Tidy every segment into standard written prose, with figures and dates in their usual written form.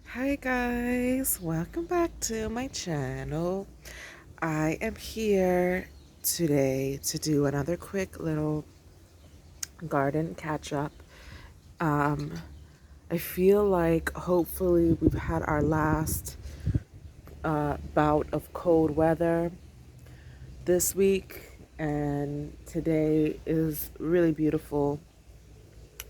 Hi guys, welcome back to my channel. I am here today to do another quick little garden catch up. Um, I feel like hopefully we've had our last bout of cold weather this week, and today is really beautiful.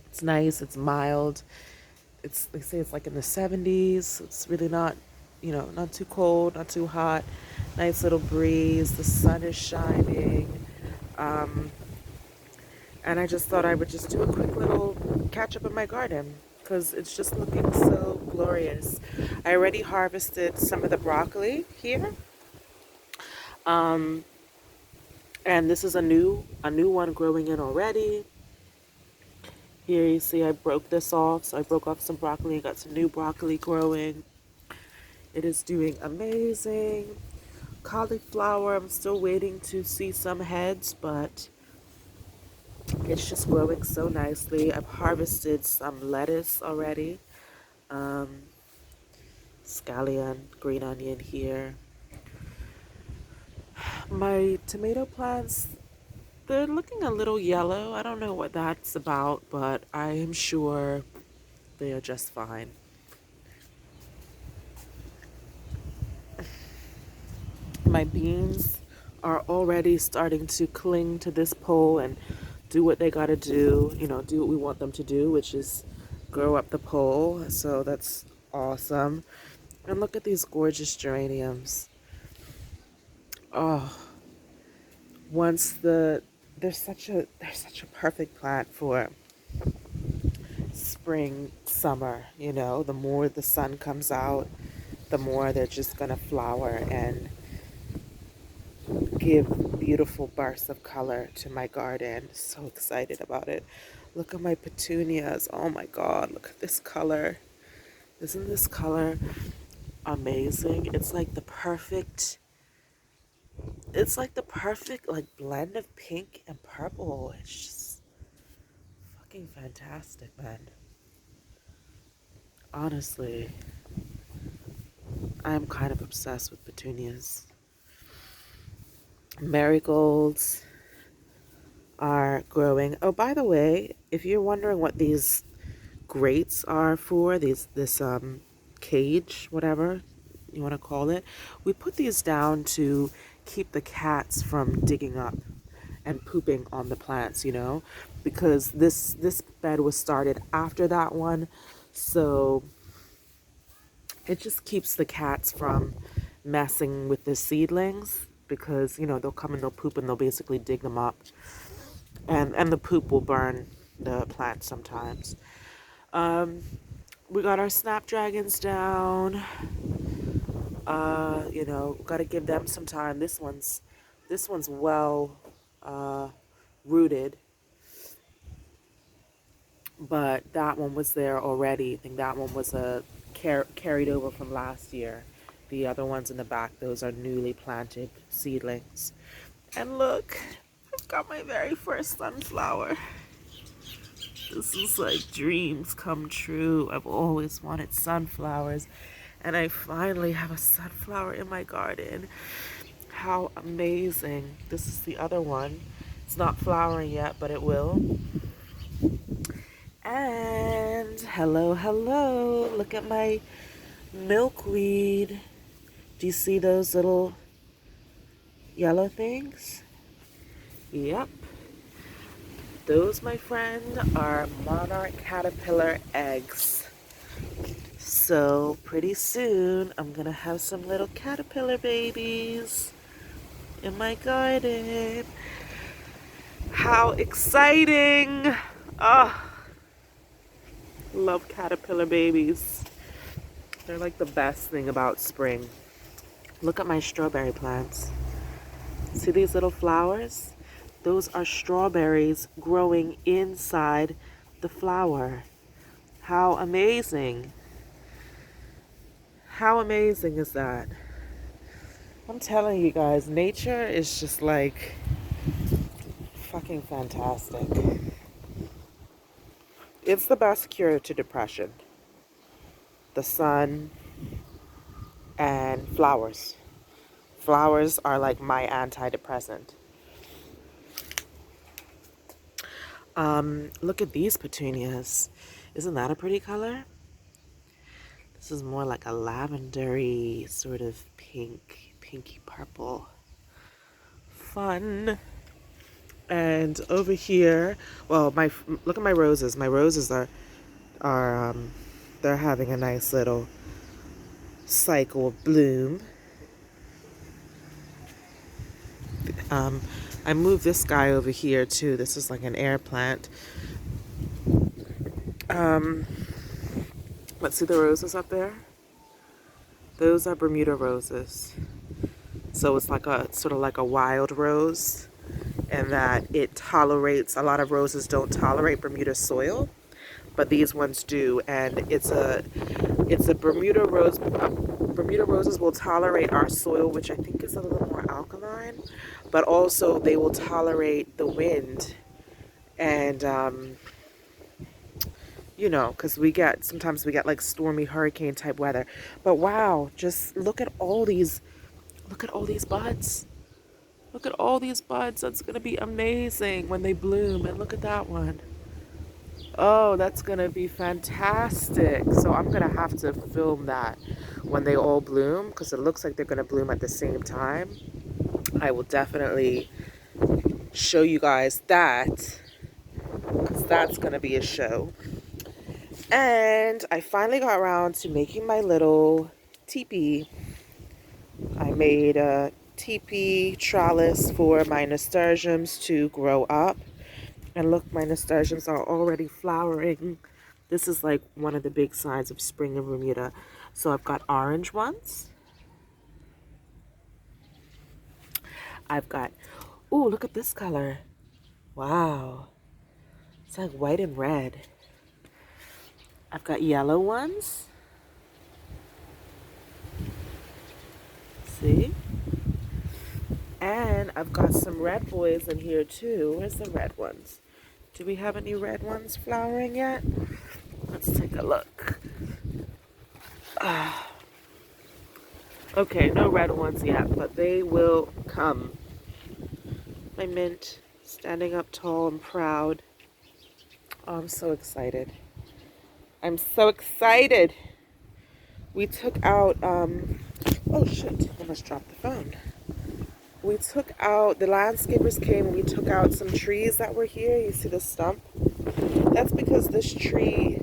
It's nice, it's mild. They say it's like in the 70s. It's really not, not too cold, not too hot. Nice little breeze. The sun is shining. Um, and I just thought I would just do a quick little catch up in my garden because it's just looking so glorious. I already harvested some of the broccoli here. Um, and this is a new one growing in already. Here you see I broke this off. So I broke off some broccoli and got some new broccoli growing. It is doing amazing. Cauliflower, I'm still waiting to see some heads, but it's just growing so nicely. I've harvested some lettuce already. Um, scallion, green onion here. My tomato plants, they're looking a little yellow. I don't know what that's about, but I am sure they are just fine. My beans are already starting to cling to this pole and do what they got to do, do what we want them to do, which is grow up the pole. So that's awesome. And look at these gorgeous geraniums. Oh, once they're such a perfect plant for spring, summer, the more the sun comes out, the more they're just gonna flower and give beautiful bursts of color to my garden. So excited about it. Look at my petunias. Oh my God, look at this color. Isn't this color amazing? It's like the perfect like blend of pink and purple. It's just fucking fantastic, man. Honestly, I'm kind of obsessed with petunias. Marigolds are growing. Oh, by the way, if you're wondering what these grates are for, this cage, whatever you want to call it, we put these down to keep the cats from digging up and pooping on the plants, because this bed was started after that one, so it just keeps the cats from messing with the seedlings, because they'll come and they'll poop and they'll basically dig them up, and the poop will burn the plant sometimes. um we got our snapdragons down. Got to give them some time. This one's well rooted, but that one was there already. I think that one was carried over from last year. The other ones in the back, those are newly planted seedlings. And look, I've got my very first sunflower. This is like dreams come true. I've always wanted sunflowers, and I finally have a sunflower in my garden. How amazing. This is the other one. It's not flowering yet, but it will. And hello, hello. Look at my milkweed. Do you see those little yellow things? Yep. Those, my friend, are monarch caterpillar eggs. So pretty soon I'm gonna have some little caterpillar babies in my garden. How exciting! Oh, love caterpillar babies. They're like the best thing about spring. Look at my strawberry plants. See these little flowers? Those are strawberries growing inside the flower. How amazing! How amazing is that? I'm telling you guys, nature is just like fucking fantastic. It's the best cure to depression. the sun, and flowers. Flowers are like my antidepressant. Look at these petunias. Isn't that a pretty color? This is more like a lavendery sort of pinky purple. Fun. And over here, well, look at my roses. My roses are they're having a nice little cycle of bloom. I moved this guy over here too. This is like an air plant. Let's see the roses up there. Those are Bermuda roses. So it's like a sort of like a wild rose, and that it tolerates, a lot of roses don't tolerate Bermuda soil, but these ones do. And it's a Bermuda rose. Bermuda roses will tolerate our soil, which I think is a little more alkaline, but also they will tolerate the wind. And you know, because sometimes we get like stormy hurricane type weather. But wow, just look at all these buds. Look at all these buds. That's going to be amazing when they bloom. And look at that one. Oh, that's going to be fantastic. So I'm going to have to film that when they all bloom, because it looks like they're going to bloom at the same time. I will definitely show you guys that, because that's going to be a show. And I finally got around to making my little teepee. I made a teepee trellis for my nasturtiums to grow up. And look, my nasturtiums are already flowering. This is like one of the big signs of spring in Bermuda. So I've got orange ones. I've got, oh, look at this color. Wow. It's like white and red. I've got yellow ones. See? And I've got some red boys in here too. Where's the red ones? Do we have any red ones flowering yet? Let's take a look. Okay, no red ones yet, but they will come. My mint, standing up tall and proud. Oh, I'm so excited. I'm so excited. We took out, oh shit, I almost dropped the phone. We took out, the landscapers came and we took out some trees that were here. You see the stump? That's because this tree,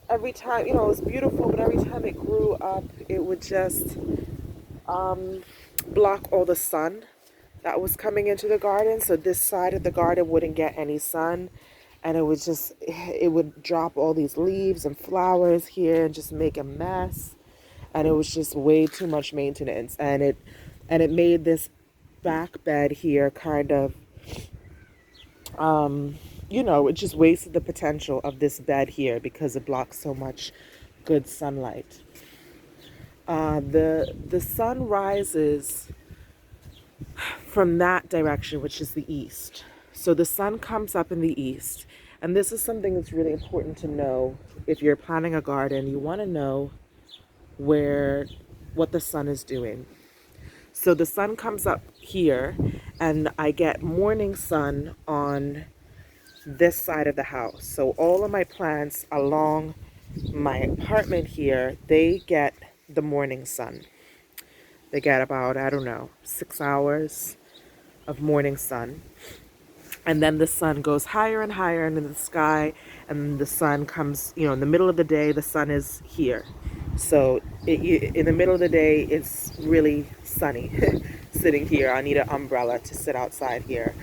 every time, you know, it was beautiful, but every time it grew up, it would just block all the sun that was coming into the garden. So this side of the garden wouldn't get any sun. And it would drop all these leaves and flowers here and just make a mess. And it was just way too much maintenance. And it made this back bed here kind of, you know, it just wasted the potential of this bed here because it blocks so much good sunlight. The sun rises from that direction, which is the east. So the sun comes up in the east. And this is something that's really important to know. If you're planting a garden, you want to know what the sun is doing. So the sun comes up here, and I get morning sun on this side of the house. So all of my plants along my apartment here, they get the morning sun. They get about, I don't know, 6 hours of morning sun. And then the sun goes higher and higher into the sky, and the sun comes, you know, in the middle of the day, the sun is here. So in the middle of the day, it's really sunny sitting here. I need an umbrella to sit outside here.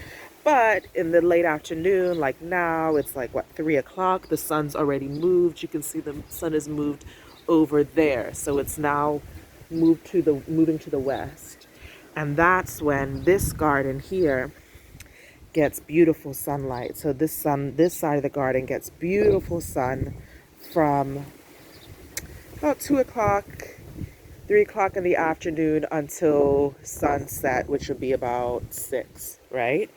But in the late afternoon, like now, it's like, what, 3 o'clock? The sun's already moved. You can see the sun has moved over there. So it's now moving to the west. And that's when this garden here gets beautiful sunlight. So this side of the garden gets beautiful sun from about 2 o'clock, 3 o'clock in the afternoon until sunset, which would be about 6, right?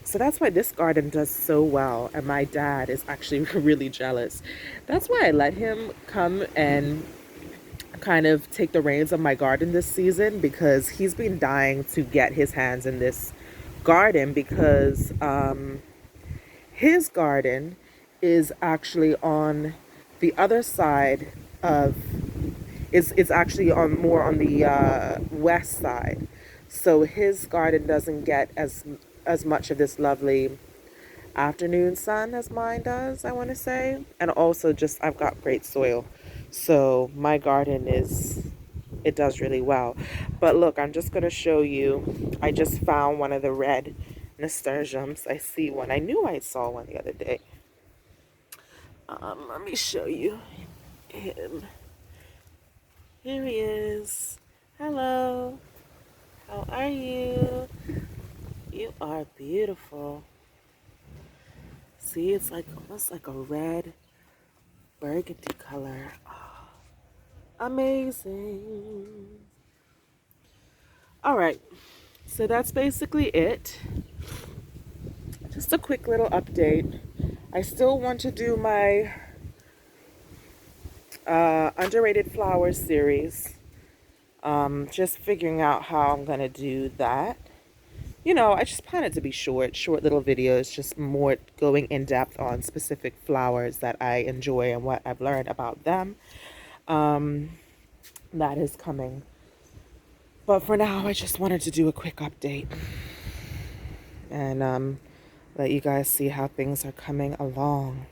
So that's why this garden does so well. And my dad is actually really jealous. That's why I let him come and kind of take the reins of my garden this season, because he's been dying to get his hands in this garden, because his garden is actually on the other side of is actually on more on the west side. So his garden doesn't get as much of this lovely afternoon sun as mine does, I want to say. And also just I've got great soil. So my garden it does really well. But look, I'm just going to show you. I just found one of the red nasturtiums. I see one. I knew I saw one the other day. Let me show you him. Here he is. Hello. How are you? You are beautiful. See, it's like almost like a red burgundy color. Oh, amazing. All right. So that's basically it. Just a quick little update. I still want to do my underrated flowers series. Just figuring out how I'm going to do that. You know, I just plan it to be short little videos, just more going in depth on specific flowers that I enjoy and what I've learned about them. That is coming. But for now, I just wanted to do a quick update and let you guys see how things are coming along.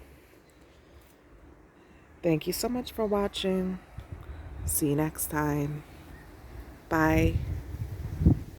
Thank you so much for watching. See you next time. Bye.